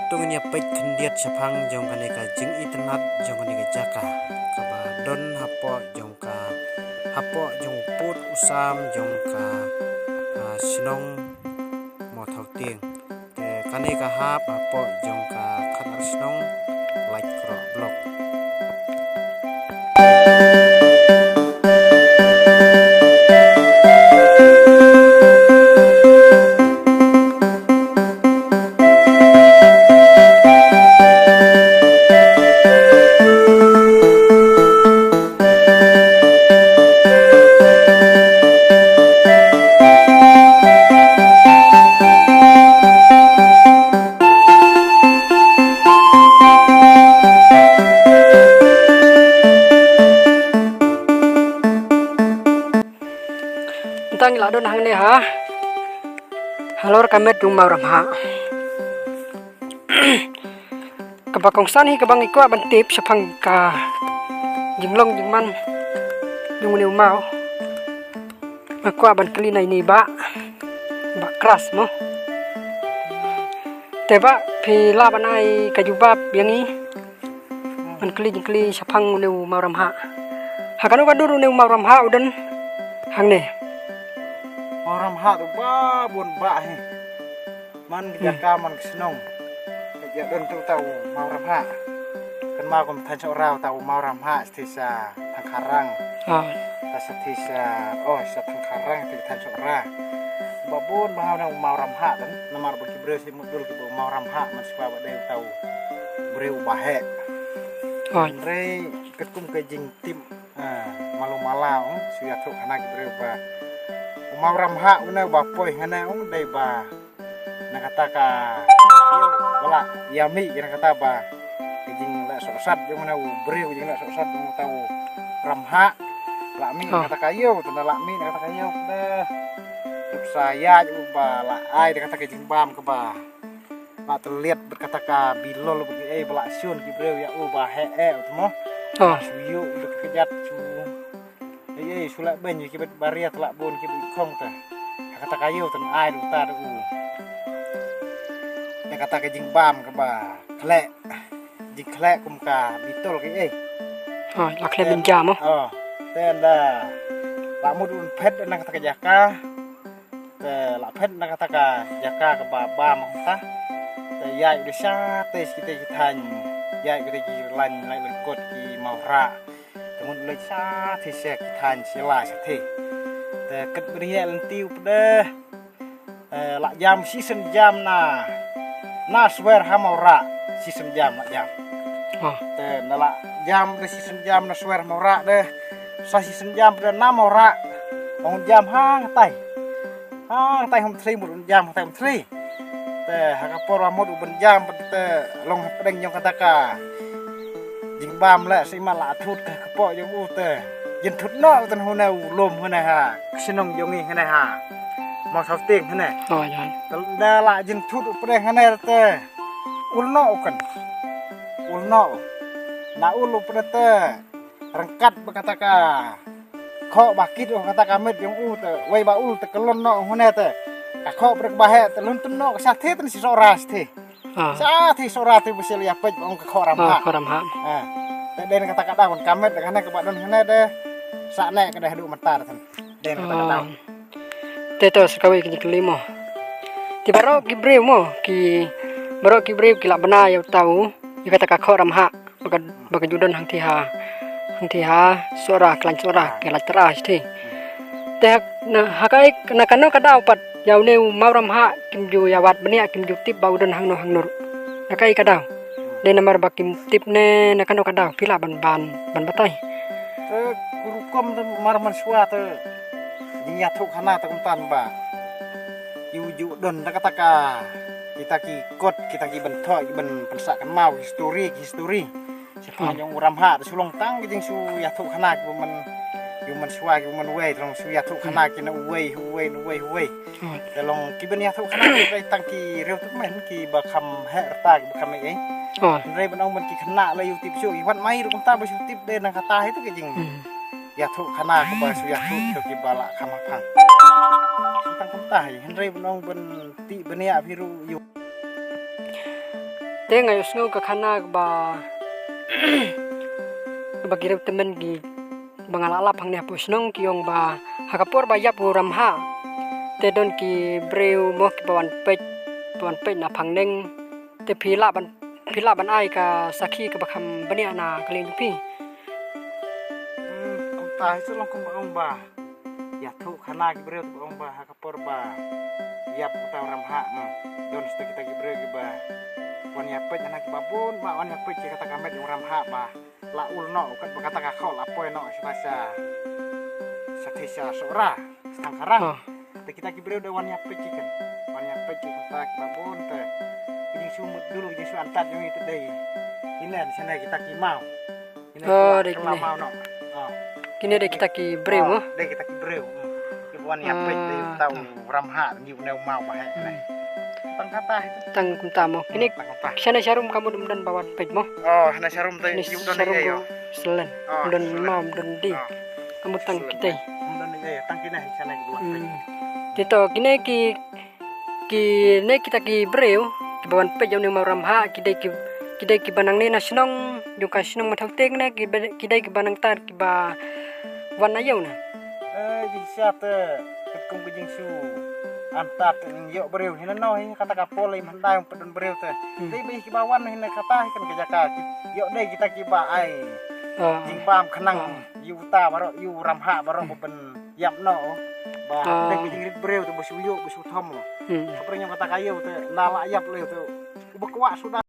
tungnya pek kendiat sepang jong kaneka jeng internet jong kaneka jaka kaba don hapo jong ka hapo jong put usam jong ka sinong mo thau tieng te kaneka hap hapo jong ka khanar sinong like kro blog tang la don hang ne ha halor kamet dung mau ram ha kabakong san hi kabang ikwa ban tip sapang ka jinglong jingman dung ne mau akwa ban kli nai ni ba kras mo teba phi la ban ai ka jubab yang ni ban kli sapang ne mau ram ha hakanu kaduru ne mau ram ha udan hang ne orang hat ba bun ba he man jaka man senong kerja don tu tahu mau ramha kan mau kom tan sorau tahu mau ramha stisa tangkarang ta stisa sa tangkarang ti tan sora babun mau ramha dan namar bagi bre si mudul ki mau ramha man spa ba de tahu breu bahe re ketum ke jing tim malu malau suya tu anak breu ba mau ramha una bapoi hana dai ba nakataka wala yami kata ba jing la sosat jong na breu jing la sosat jong tahu ramha lami kata kayo tanda lami kata kayo dah saya ba la ai kata ke jing bam ke ba la terlihat berkata ka bilol bagi bala syun ki breu ya ba he mo suyu kejat sulak ben ki baria telak bon ki khong ta kata kayu ten ai du ta du ya kata ke jing bam ke ba klek jing klek kum ka bitol ki la klek ben jam ten da la mud un phet na kata ke jaka te la phet na kata ka jaka ke ba bam ta te yai du sha te ki tan yai ki lan lai kot ki mau ra mun le sa thì sẽ thành sẽ lại sẽ thế để kết bây giờ lần tiêu đây lại jam season jam na swear hamora season jam lại jam để na lại jam cái season jam na swear hamora đây sa season jam pada namora ông jam hang tay hôm three một jam tay hôm three để hakapora một uben jam pada long pedeng yang kataka jing bam la si mala thut ka po yo u te yin thut no tan ho na lom ho na ha sinong yo ngi ha ha mo thau ting ha na da la jin thut pre ha na te ul no kan ul no na ul pre te rangkat berkata ka kho bakit kata ka met yo u te wai ba ul te kelon no ho na te ka kho pre ba he te lun tun no sa the tan si so ras the sa thì sora thì bisa lihat pej bang ke koram ha den kata kata kon kamet dengan ke badan hene de sakne ke dah du mentar tan den kata kata teto sekawi ki kelimo ti baro ki breu mo ki baro ki breu ki la bana yo tahu ki kata ka koram ha baka judan hang ti ha sora klan sora ke la teras ti te na hakai na kano kada upat yau neu mauram ha kim ju yawat benia kim ju tip baudan hang nur nakai kadau de namar bakim tip ne nakano kadau pila ban batai kurukom mar man swa te nya thuk hana te kumtan ba yu don kata kita ki kot kita ki benthok ben pensakan mau history sepanjang uram ha sulong tang jing su ya thuk hana man man swa man we trong su ya thuk hana ki na weแต่ลองกิบันยาทุกขณะไปตั้งกี่เร็วทุกแม่นกี่บะคำแห่ตากี่บะคำไม่เองเรื่องมันเอามันกี่ขณะเลยอยู่ติดช่วยวันไม่รู้คนตาไปช่วยติดเดินนังคาตาให้ทุกอย่างจริงยาทุกขณะก็ไปช่วยยาทุกเกี่ยวกับบาละคำพังตั้งคนตาเห็นเรื่องมันเอาบนติบันยาพิรุอยู่ te ngayos ngau ka khana ba ba kireu temen gi bangalala phangnya pusnong kiong ba hakapor ba yap ramha te don ki breu mo ki bawan pej na phangneng te phila ban ai ka sakhi ka bakham bania na kalin pi ông ta itu long kong ông ba ya thu khana ki breu tu ông ba hakapor ba yap uta ramha don sta kita ki breu ki ba wan ya pej anak babun ba wan ya pej kata kamet yung ramha ba la ulno kat kata ka khol apoy no sasa satisa sora sangkarang te kita ki breu de wan ya pej kan wan ya pej kata babun te ini sumut dulu ini su antat yung itu deh ini di sana kita ki mau ini mau no kini de kita ki breu mo de kita ki breu ki wan ya pej de tau ramha ni neu mau ba he tang kata itu tang kunta mo kini sana syarum kamu dan bawan pej mo hana syarum te yu don syarum yo selen don mam don di kamu tang kita don ya tang kina sana ki buat pej tito kini kita ki breu ki bawan pej yang mau ramha kidai ki banang ni nasionong yung ka sinong mathauteng na kidai ki banang tar ki ba wan ayaw na di sate kung kujing su antat yo breu hina no kata kapolai mandai pedon breu te dei bi ki bawan hina kata kan ke jaka yo dei kita ki ba ai jing pam khenang yu ta baro yu ramha baro ben yap no ba dei ki jing breu tu busu yo busu thom sepertinya kata kayu te nala yap le tu ubek wa sudah